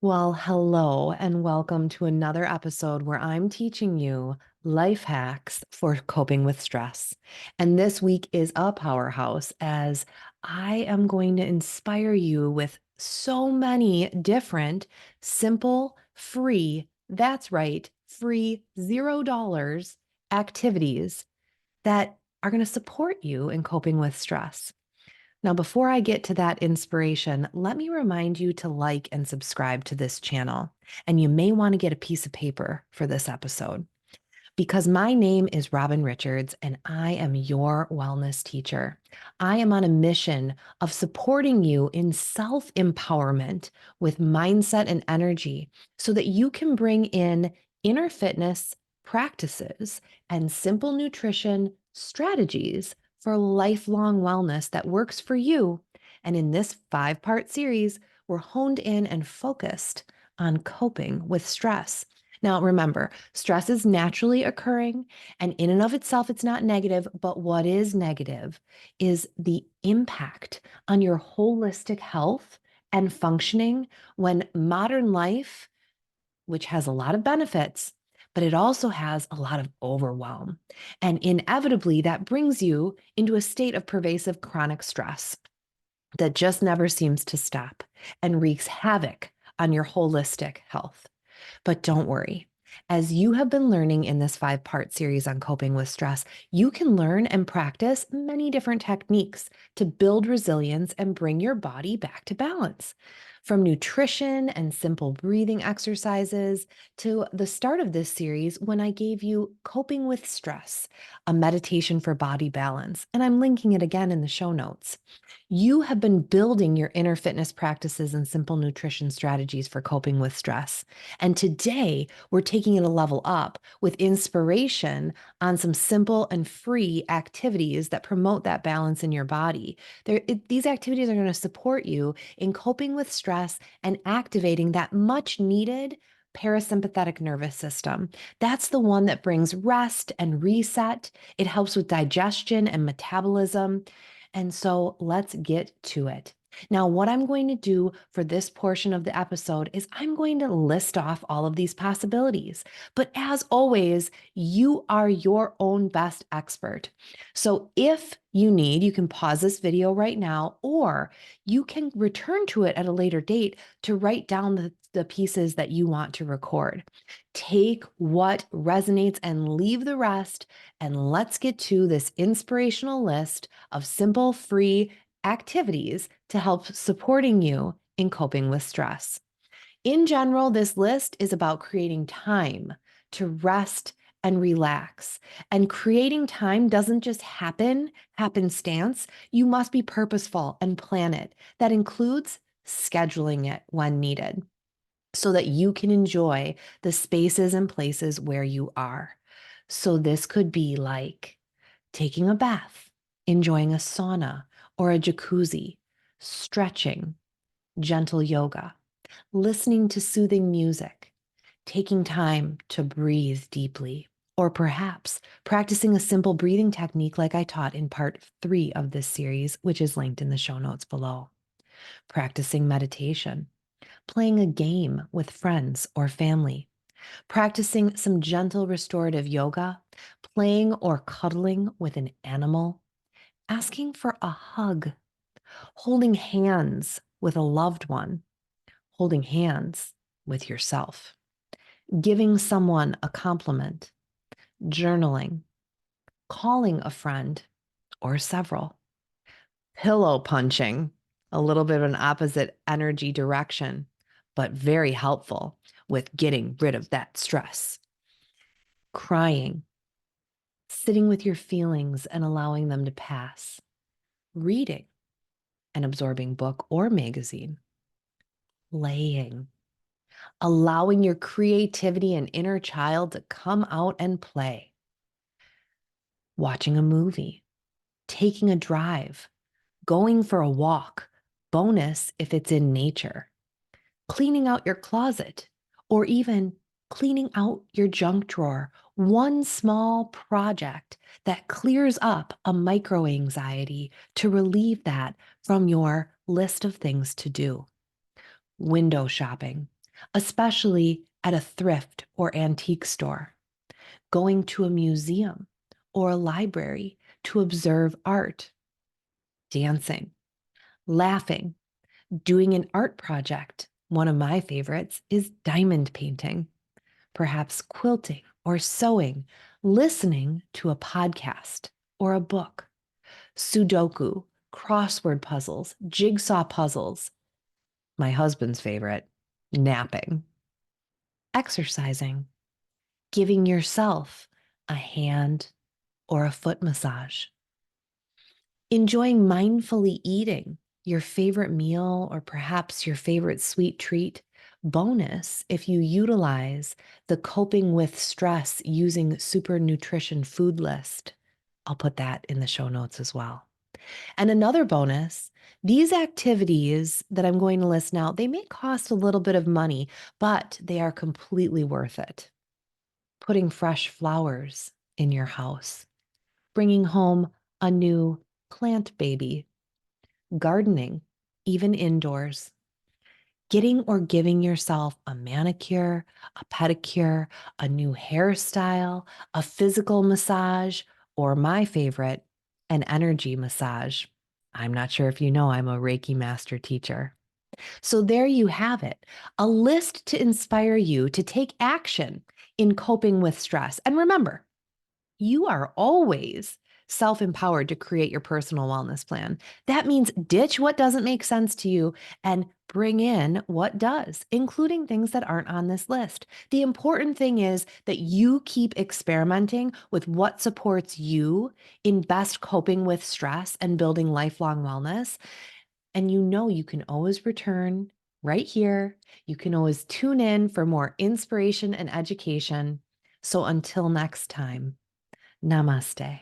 Well, hello and welcome to another episode where I'm teaching you life hacks for coping with stress. And this week is a powerhouse as I am going to inspire you with so many different, simple, free, that's right, free $0 activities that are going to support you in coping with stress. Now, before I get to that inspiration, let me remind you to like and subscribe to this channel. And you may want to get a piece of paper for this episode because my name is Robin Richards and I am your wellness teacher. I am on a mission of supporting you in self empowerment with mindset and energy so that you can bring in inner fitness practices and simple nutrition strategies for lifelong wellness that works for you. And in this 5-part series, we're honed in and focused on coping with stress. Now, remember, stress is naturally occurring, and in and of itself, it's not negative. But what is negative is the impact on your holistic health and functioning when modern life, which has a lot of benefits, but it also has a lot of overwhelm. And inevitably, that brings you into a state of pervasive chronic stress that just never seems to stop and wreaks havoc on your holistic health. But don't worry. As you have been learning in this 5-part series on coping with stress, you can learn and practice many different techniques to build resilience and bring your body back to balance. From nutrition and simple breathing exercises to the start of this series when I gave you Coping with Stress, a meditation for body balance. And I'm linking it again in the show notes. You have been building your inner fitness practices and simple nutrition strategies for coping with stress. And today we're taking it a level up with inspiration on some simple and free activities that promote that balance in your body. These activities are going to support you in coping with stress and activating that much needed parasympathetic nervous system. That's the one that brings rest and reset. It helps with digestion and metabolism. And so let's get to it. Now, what I'm going to do for this portion of the episode is I'm going to list off all of these possibilities. But as always, you are your own best expert. So if you need, you can pause this video right now, or you can return to it at a later date to write down the pieces that you want to record. Take what resonates and leave the rest. And let's get to this inspirational list of simple, free activities to help supporting you in coping with stress. In general, this list is about creating time to rest and relax. And creating time doesn't just happenstance. You must be purposeful and plan it. That includes scheduling it when needed so that you can enjoy the spaces and places where you are. So this could be like taking a bath, enjoying a sauna or a jacuzzi, stretching, gentle yoga, listening to soothing music, taking time to breathe deeply, or perhaps practicing a simple breathing technique like I taught in part 3 of this series, which is linked in the show notes below. Practicing meditation, playing a game with friends or family, practicing some gentle restorative yoga, playing or cuddling with an animal, asking for a hug, holding hands with a loved one, holding hands with yourself, giving someone a compliment, journaling, calling a friend or several, pillow punching, a little bit of an opposite energy direction, but very helpful with getting rid of that stress, crying, sitting with your feelings and allowing them to pass, reading an absorbing book or magazine, playing, allowing your creativity and inner child to come out and play, watching a movie, taking a drive, going for a walk, bonus if it's in nature, cleaning out your closet, or even cleaning out your junk drawer. One small project that clears up a micro anxiety to relieve that from your list of things to do. Window shopping, especially at a thrift or antique store, going to a museum or a library to observe art, dancing, laughing, doing an art project. One of my favorites is diamond painting, perhaps quilting or sewing, listening to a podcast or a book, Sudoku, crossword puzzles, jigsaw puzzles. My husband's favorite, napping, exercising, giving yourself a hand or a foot massage, enjoying mindfully eating your favorite meal or perhaps your favorite sweet treat. Bonus if you utilize the coping with stress using super nutrition food list. I'll put that in the show notes as well. And another bonus, these activities that I'm going to list now, they may cost a little bit of money, but they are completely worth it. Putting fresh flowers in your house, bringing home a new plant baby, gardening, even indoors, getting or giving yourself a manicure, a pedicure, a new hairstyle, a physical massage, or my favorite, an energy massage. I'm not sure if you know, I'm a Reiki master teacher. So there you have it, a list to inspire you to take action in coping with stress. And remember, you are always self-empowered to create your personal wellness plan. That means ditch what doesn't make sense to you and bring in what does, including things that aren't on this list. The important thing is that you keep experimenting with what supports you in best coping with stress and building lifelong wellness. And you know you can always return right here. You can always tune in for more inspiration and education. So until next time, namaste.